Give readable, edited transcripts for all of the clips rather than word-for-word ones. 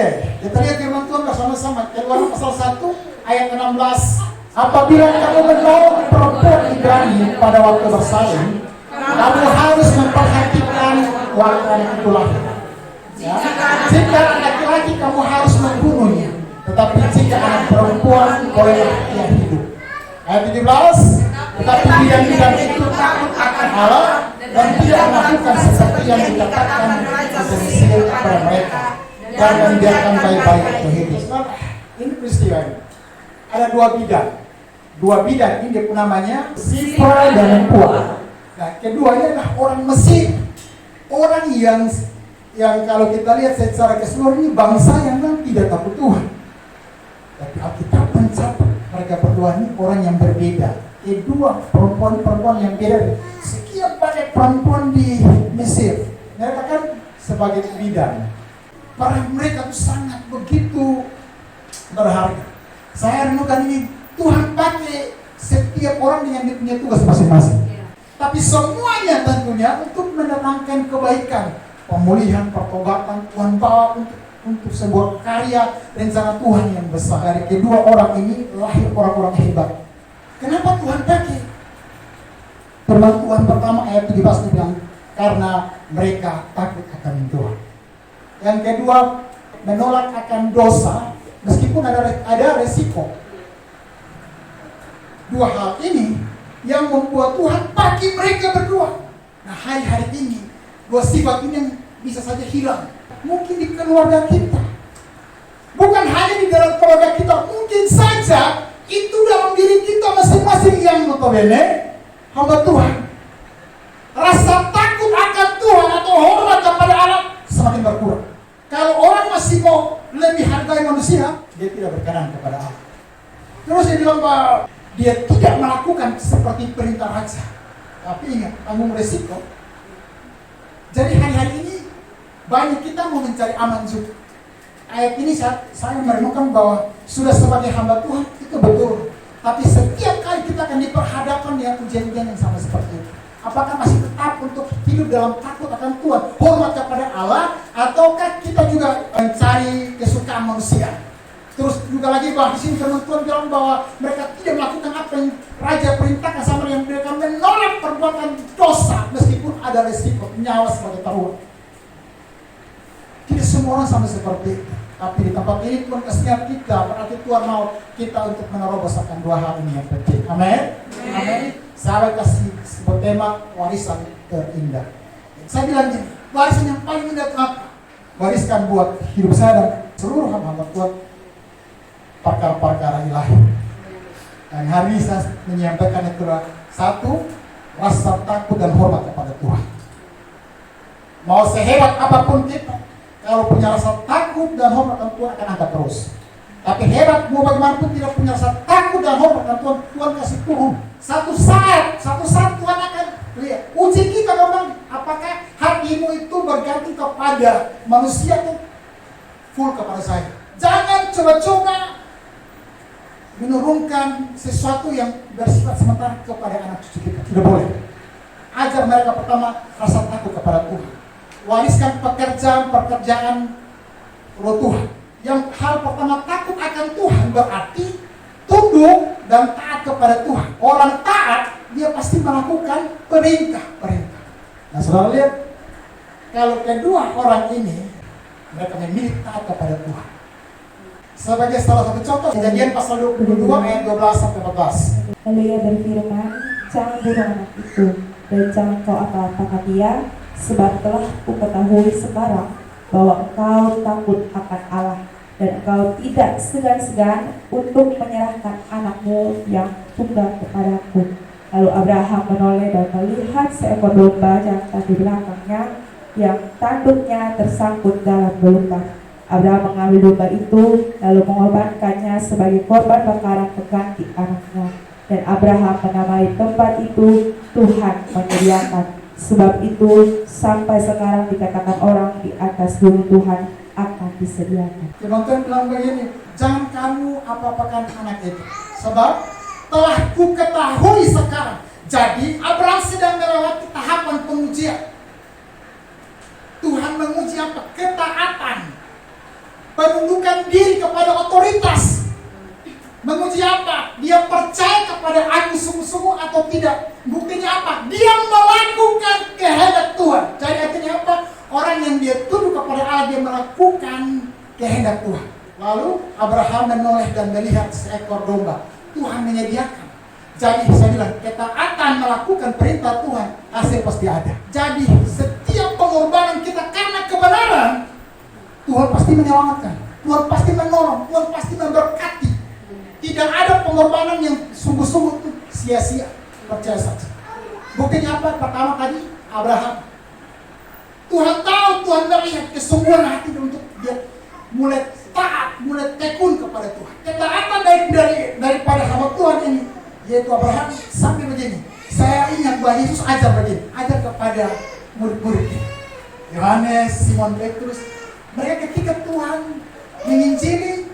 Oke, kita lihat firman Tuhan bersama-sama. Keluaran pasal 1 ayat 16. Apabila kamu menolong perempuan Ibrani pada waktu bersalin, kamu harus memperhatikan waktu anak itu lahir. Ya. Jika anak laki-laki kamu harus membunuhnya, tetapi jika anak perempuan bolehlah ia hidup. Ayat 17. Tetapi bidan-bidan itu takut akan Allah dan tidak melakukan seperti yang dikatakan di Mesir kepada mereka dan membiarkan bayi-bayi itu hidup. Ini peristiwa ini. Ada dua bidan ini dia namanya Sipra dan Pua. Nah, keduanya adalah orang Mesir, orang yang kalau kita lihat secara keseluruhan ini bangsa yang tidak takut Tuhan. Tapi Alkitab mencatat mereka berdua ini orang yang berbeda. Kedua perempuan yang beda. Sekian banyak perempuan di Mesir, mereka kan sebagai bidan. Mereka itu sangat begitu berharga. Saya renungkan ini, Tuhan pakai setiap orang dengan dia punya tugas masing-masing. Tapi semuanya tentunya untuk mendatangkan kebaikan, pemulihan, pertobatan. Tuhan bawa untuk sebuah karya rencana Tuhan yang besar. Dari kedua orang ini lahir orang-orang hebat. Kenapa Tuhan pakai? Firman Tuhan pertama ayat 17 dibilang karena mereka takut akan Tuhan. Yang kedua, menolak akan dosa meskipun ada resiko. Dua hal ini yang membuat Tuhan pakai mereka berdua. Nah, hari-hari ini dua sifat ini yang bisa saja hilang. Mungkin di keluarga kita, bukan hanya di dalam keluarga kita, mungkin saja itu dalam diri kita masing-masing yang notabene hamba Tuhan. Rasa takut akan Tuhan atau hormat kepada Allah semakin berkurang. Kalau orang masih mau lebih hargai manusia, dia tidak berkenan kepada Allah. Terus dia bilang bahwa dia tidak melakukan seperti perintah raja. Tapi ingat, tanggung resiko. Jadi hari-hari ini banyak kita mau mencari aman juga. Ayat ini saya merenungkan bahwa sudah sebagai hamba Tuhan itu betul. Tapi setiap kali kita akan diperhadapkan dengan ujian-ujian yang sama seperti itu. Apakah masih tetap untuk hidup dalam takut akan Tuhan, hormat kepada Allah, ataukah kita juga mencari kesukaan manusia? Terus juga lagi bahwa di sini firman Tuhan bilang bahwa mereka tidak melakukan apa yang raja perintahkan sama yang mereka menolak perbuatan dosa meskipun ada resiko nyawa sebagai taruhan. Tidak semua orang sama seperti itu. Tapi di tempat ini Tuhan kasih kita, berarti Tuhan mau kita untuk menerobos akan dua hal ini yang penting. Amin. Amin. Saya kasih sebuah tema warisan terindah. Saya bilang ini, warisan yang paling indah apa? Wariskan buat hidup saya dan seluruh hamba Tuhan perkara-perkara ilahi. Dan hari ini saya menyampaikan itu satu, rasa takut dan hormat kepada Tuhan. Mau sehebat apapun kita, kalau punya rasa takut dan hormat kepada Tuhan akan angkat terus. Tapi hebat mau bagaimanapun tidak punya rasa takut dan hormat kepada Tuhan, Tuhan kasih turun. Satu saat Tuhan akan lihat. Uji kita memang apakah hatimu itu bergantung kepada manusia atau full kepada saya. Jangan coba-coba menurunkan sesuatu yang bersifat sementara kepada anak cucu kita. Tidak boleh. Ajar mereka pertama rasa takut kepada Tuhan. Wariskan pekerjaan roh Tuhan. Yang hal pertama takut akan Tuhan berarti tunduk dan taat kepada Tuhan. Orang taat dia pasti melakukan perintah. Nah, saudara lihat, kalau kedua orang ini mereka memilih taat kepada Tuhan. Sebagai salah satu contoh, Kejadian pasal 22 ayat 12 sampai 14. Lalu ia berfirman, jangan bunuh anak itu, dan jangan kau apa-apakan dia, sebab telah kuketahui sekarang bahwa engkau takut akan Allah, dan engkau tidak segan-segan untuk menyerahkan anakmu yang tunggal kepadaku. Lalu Abraham menoleh dan melihat seekor domba jantan di belakangnya, yang tanduknya tersangkut dalam belukar. Abraham mengambil domba itu, lalu mengorbankannya sebagai korban bakaran pengganti anaknya. Dan Abraham menamai tempat itu Tuhan menyediakan. Sebab itu sampai sekarang dikatakan orang di atas gunung Tuhan akan disediakan. Teman-teman bilang begini, jangan kamu apa-apakan anak itu, sebab telah kuketahui sekarang. Jadi Abraham sedang melewati tahapan pengujian. Tuhan menguji apa? Ketaatan. menundukkan diri kepada otoritas. Menguji apa? Dia percaya kepada aku sungguh-sungguh atau tidak. Buktinya apa? Dia melakukan kehendak Tuhan. Jadi artinya apa? Orang yang dia tunduk kepada Allah, dia melakukan kehendak Tuhan. Lalu Abraham menoleh dan melihat seekor domba. Tuhan menyediakan. Jadi saya bilang, ketaatan melakukan perintah Tuhan, hasil pasti ada. Jadi setiap pengorbanan kita karena kebenaran, Tuhan pasti menyelamatkan, Tuhan pasti menolong, Tuhan pasti memberkati. Tidak ada pengorbanan yang sungguh-sungguh sia-sia. Percaya saja. Buktinya apa? Pertama tadi Abraham. Tuhan tahu, Tuhan melihat kesungguhan hati untuk dia mulai taat, mulai tekun kepada Tuhan. Ketaatan daripada hamba Tuhan ini, yaitu Abraham, sampai begini. Saya ingat bahwa Yesus ajar begini, ajar kepada murid-muridnya. Yohanes, Simon Petrus, mereka ketika Tuhan menginjili,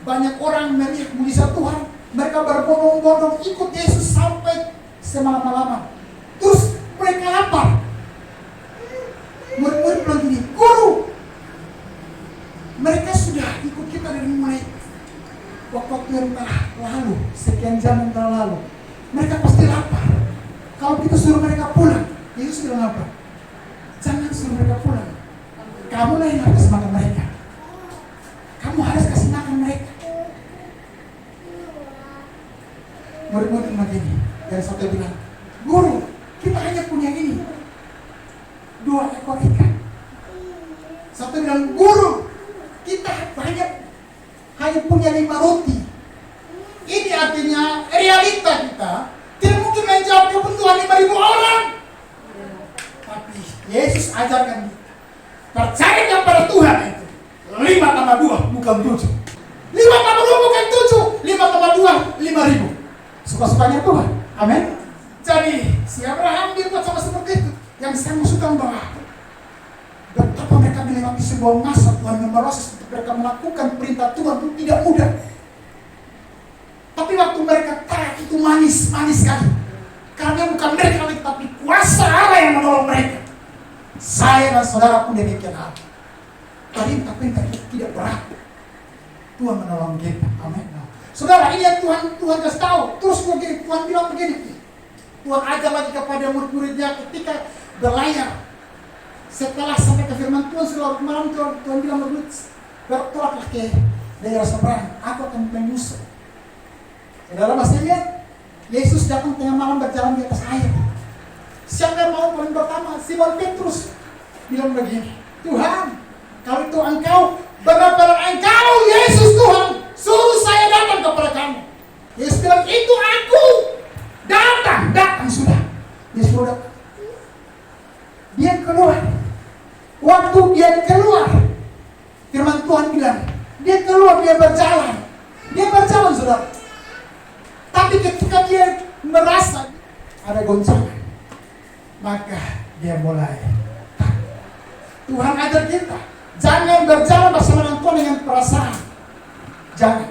banyak orang melihat mujizat Tuhan, mereka berbondong-bondong ikut Yesus sampai semalam-malaman. Terus mereka lapar. Murid-murid bilang gini, Guru, mereka sudah ikut kita dari mulai waktu yang telah lalu, sekian jam yang telah lalu. Mereka pasti lapar. Kalau kita suruh mereka pulang, Yesus bilang apa? Jangan suruh mereka pulang. Kamu lah yang harus makan mereka. Kamu harus kasih makan mereka. Murid-murid begini, dan satu bilang, Guru, kita hanya punya ini, 2 ekor ikan. Satu bilang, Guru, kita hanya punya 5 roti. Ini artinya realita kita tidak mungkin menjawab kebutuhan 5.000 orang. Tapi Yesus ajarkan kita, percaya kepada Tuhan itu 5 tambah 2 bukan 7, 5 tambah 2 bukan 7, 5 tambah 2 5.000. Suka-sukanya Tuhan. Amin. Jadi si Abraham dibuat sama seperti itu. Yang saya maksudkan bahwa betapa mereka melewati sebuah masa Tuhan memproses untuk mereka melakukan perintah Tuhan itu tidak mudah. Tapi waktu mereka taat itu manis sekali. Karena bukan mereka lagi, tapi kuasa Allah yang menolong mereka. Saya dan saudara pun demikian hal. Perintah itu tidak berat. Tuhan menolong kita. Amin. Saudara, ini yang Tuhan kasih tahu. Terus begini, Tuhan bilang begini. Tuhan ajar lagi kepada murid-muridnya ketika berlayar. Setelah sampai ke firman Tuhan seluruh malam, Tuhan bilang begini, bertolaklah ke daerah seberang, aku akan menyusul. Saudara masih lihat, Yesus datang tengah malam berjalan di atas air. Siapa yang mau paling pertama? Simon Petrus bilang begini, Tuhan, kalau itu engkau, benar-benar engkau Yesus Tuhan, suruh saya datang kepada kamu. Yesus bilang, itu aku. Datang sudah. Yesus sudah. Dia keluar. Waktu dia keluar, firman Tuhan bilang, dia keluar, dia berjalan. Dia berjalan, saudara. Tapi ketika dia merasa ada goncangan, maka dia mulai. Tuhan ajar kita, jangan berjalan bersama dengan Tuhan dengan perasaan. Jangan.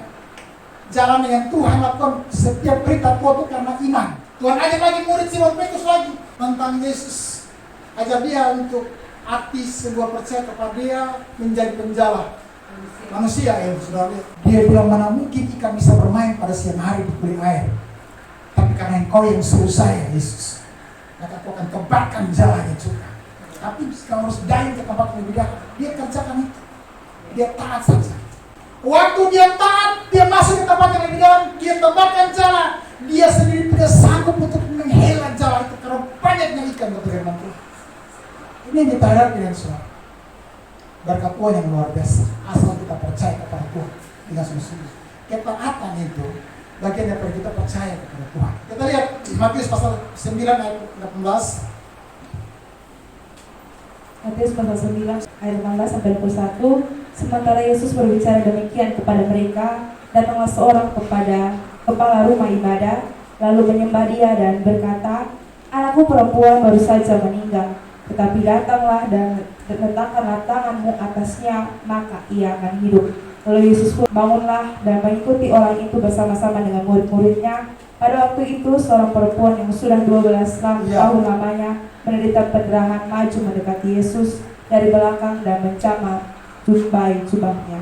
Jalan dengan Tuhan, lakukan setiap perintah Tuhan itu karena iman. Tuhan ajar lagi murid Simon Petrus lagi tentang Yesus. Ajar dia untuk hati sebuah percaya kepada dia menjadi penjala manusia ya saudara. Dia bilang, mana mungkin ikan bisa bermain pada siang hari di kulit air. Tapi karena engkau yang suruh saya Yesus, maka aku akan kebakar jalanya juga. Tapi kalau harus dayung ke tempat lebih dahulu, dia kerjakan itu. Dia taat saja. Waktu dia taat, dia masuk ke tempat yang lebih dalam, dia tebarkan jala. Dia sendiri tidak sanggup untuk menghela jala itu karena banyaknya ikan kata firman Tuhan. Ini yang kita harapkan dengan saudara. Berkat Tuhan yang luar biasa, asal kita percaya kepada Tuhan dengan sungguh-sungguh. Ketaatan itu bagian daripada kita percaya kepada Tuhan. Kita lihat Matius pasal 9 ayat 18. Matius pasal 9 ayat 18 sampai 21. Sementara Yesus berbicara demikian kepada mereka, datanglah seorang kepada kepala rumah ibadah, lalu menyembah dia dan berkata, anakku perempuan baru saja meninggal, tetapi datanglah dan letakkanlah tanganmu atasnya, maka ia akan hidup. Lalu Yesus pun bangunlah dan mengikuti orang itu bersama-sama dengan murid-muridnya. Pada waktu itu seorang perempuan yang sudah 12 tahun lamanya menderita pendarahan maju mendekati Yesus dari belakang dan mencamar jubahnya.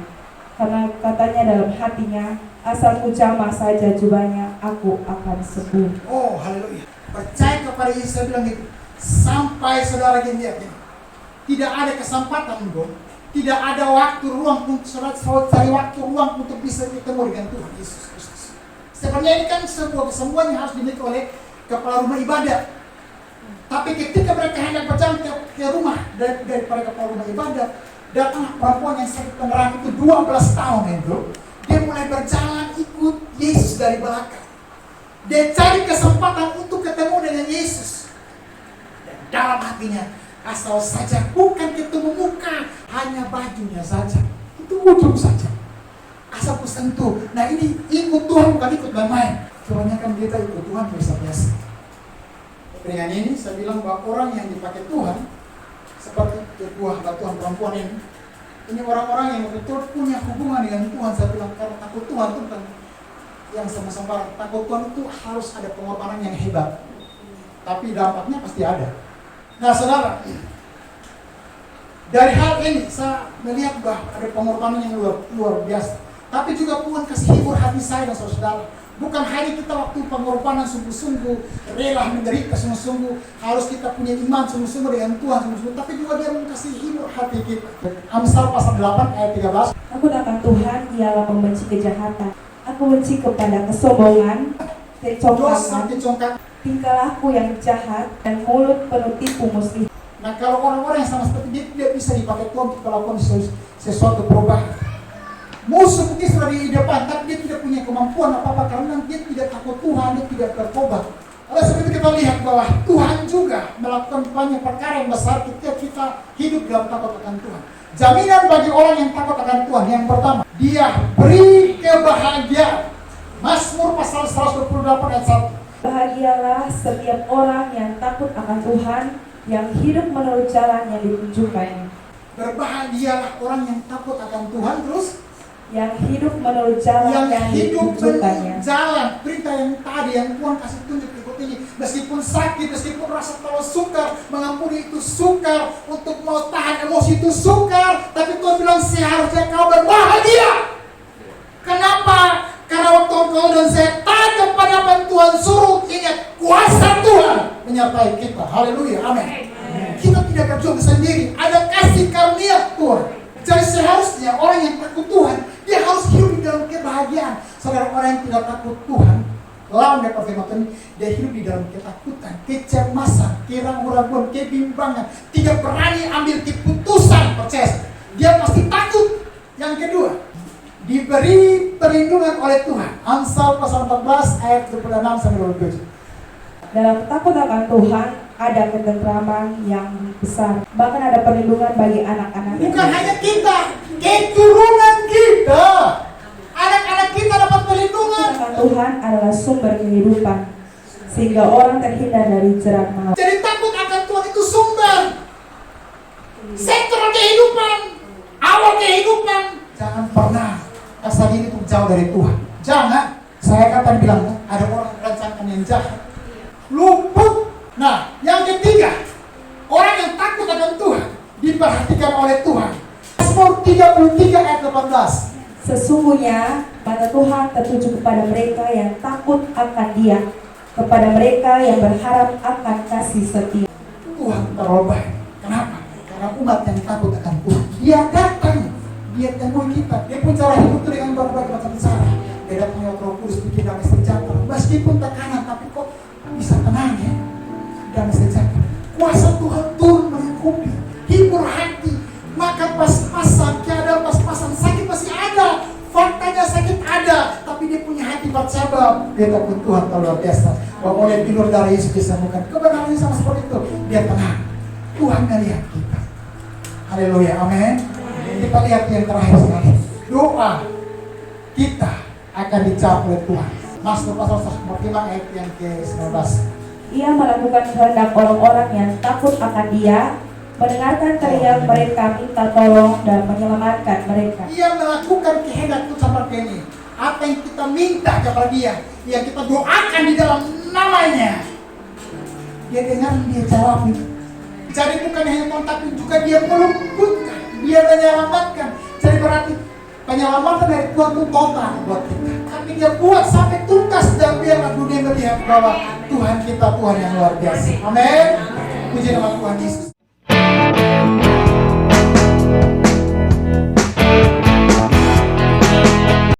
Karena katanya dalam hatinya, asal ku jamah saja jubahnya, aku akan sembuh. Oh, haleluya. Percaya kepada Yesus, saya bilang gitu. Sampai saudara lihat ini. Tidak ada kesempatan, bro. Tidak ada waktu ruang untuk saudara cari waktu ruang untuk bisa ketemu dengan Tuhan Yesus Kristus. Sebenarnya ini kan sebuah kesembuhan yang harus dimiliki oleh kepala rumah ibadah. Tapi ketika mereka hendak berjalan ke rumah daripada kepala rumah ibadah, datang perempuan yang sakit penggerak itu 12 tahun itu. Dia mulai berjalan ikut Yesus dari belakang. Dia cari kesempatan untuk ketemu dengan Yesus. Dan dalam hatinya, asal saja bukan ketemu muka, hanya bajunya saja. Itu ujung saja. Asal ku sentuh. Nah ini ikut Tuhan bukan ikut main-main. Kebanyakan kita ikut Tuhan biasa-biasa. Dengan ini saya bilang bahwa orang yang dipakai Tuhan seperti kedua Tuhan perempuan ini orang-orang yang betul punya hubungan dengan Tuhan. Saya bilang karena takut Tuhan itu bukan yang sama-sama. Takut Tuhan itu harus ada pengorbanan yang hebat. Tapi dampaknya pasti ada. Nah saudara, dari hal ini saya melihat bahwa ada pengorbanan yang luar biasa. Tapi juga Tuhan kasih hibur hati saya dan saudara. Bukan hanya kita waktu pengorbanan sungguh-sungguh, rela menderita sungguh-sungguh, harus kita punya iman sungguh-sungguh dengan Tuhan sungguh-sungguh, tapi juga dia kasih hibur hati kita. Amsal pasal 8 ayat 13. Aku akan Tuhan ialah membenci kejahatan. Aku benci kepada kesombongan, kecongkakan, tingkah laku yang jahat, dan mulut penuh tipu muslim. Nah kalau orang-orang yang sama seperti dia tidak bisa dipakai Tuhan untuk melakukan sesuatu perubahan. Musuh mungkin sudah di depan, tapi dia tidak punya kemampuan apa-apa karena dia tidak takut Tuhan, dia tidak bertobat. Oleh sebab itu kita lihat bahwa Tuhan juga melakukan banyak perkara yang besar ketika kita hidup dalam takut akan Tuhan. Jaminan bagi orang yang takut akan Tuhan yang pertama, dia beri kebahagiaan. Mazmur pasal 128 ayat 1. Bahagialah setiap orang yang takut akan Tuhan, yang hidup menurut jalan yang ditunjukkannya. Berbahagialah orang yang takut akan Tuhan, terus yang hidup menurut jalan yang ditunjukkannya. Jalan perintah yang tadi yang Tuhan kasih tunjuk ikut ini, meskipun sakit, meskipun rasa terlalu sukar, mengampuni itu sukar, untuk mau tahan emosi itu sukar, tapi Tuhan bilang seharusnya kau berbahagia. Kenapa? Karena waktu kau dan saya taat kepada apa yang Tuhan suruh, ingat kuasa Tuhan menyertai kita. Haleluya, amin. Kita tidak berjuang sendiri, ada kasih karunia Tuhan. Jadi seharusnya orang yang takut Tuhan, dia harus hidup di dalam kebahagiaan. Saudara, orang yang tidak takut Tuhan, lawan dari firman Tuhan, dia hidup di dalam ketakutan, kecemasan, keraguan-raguan, kebimbangan, tidak berani ambil keputusan. Percaya, dia pasti takut. Yang kedua, diberi perlindungan oleh Tuhan. Amsal pasal 14 ayat 26 sampai 27. Dalam takut akan Tuhan ada ketentraman yang besar, bahkan ada perlindungan bagi anak-anak. Bukan hanya kita, keturunan kita, anak-anak kita dapat perlindungan. Akan Tuhan adalah sumber kehidupan, sehingga orang terhindar dari jerat maut. Jadi takut akan Tuhan itu sumber sektor kehidupan, awal kehidupan. Jangan pernah asal ini untuk jauh dari Tuhan. Jangan. Saya katakan bilang ada orang merancangkan yang jahat, luput. Nah, yang ketiga, orang yang takut akan Tuhan diperhatikan oleh Tuhan. Mazmur 33 ayat 18. Sesungguhnya mata Tuhan tertuju kepada mereka yang takut akan Dia, kepada mereka yang berharap akan kasih setia. Tuhan terlalu baik. Kenapa? Karena umat yang takut akan Tuhan, Dia datang, Dia temui kita. Dia pun cara hidup itu dengan berbagai macam cara. Dia datang lewat Roh Kudus, bikin damai sejahtera. Meskipun tekanan, tapi kok bisa tenang ya. Dan sejahtera. Kuasa Tuhan turun melingkupi, hibur hati, makan pas-pasan, keadaan pas-pasan, sakit masih ada, faktanya sakit ada, tapi dia punya hati bersabar. Dia takut Tuhan luar biasa. Bahwa oleh tidur dari Yesus disembuhkan. Kebenaran sama seperti itu, dia tenang. Tuhan melihat kita. Haleluya, amin. Kita lihat yang terakhir sekali. Doa kita akan dijawab oleh Tuhan. Mazmur pasal 145 ayat yang ke-19. Ia melakukan kehendak orang-orang yang takut akan Dia, mendengarkan teriak mereka minta tolong dan menyelamatkan mereka. Ia melakukan kehendak itu seperti ini. Apa yang kita minta kepada Dia, yang kita doakan di dalam namanya, Dia dengar, Dia jawab itu. Jadi bukan hanya Tuhan, tapi juga Dia meluputkan, Dia menyelamatkan. Jadi berarti Penyelamatan dari Tuhan itu total buat kita. Tapi dia buat sampai tuntas dan biarlah dunia melihat bahwa Tuhan kita Tuhan yang luar biasa. Amin. Puji nama Tuhan Yesus.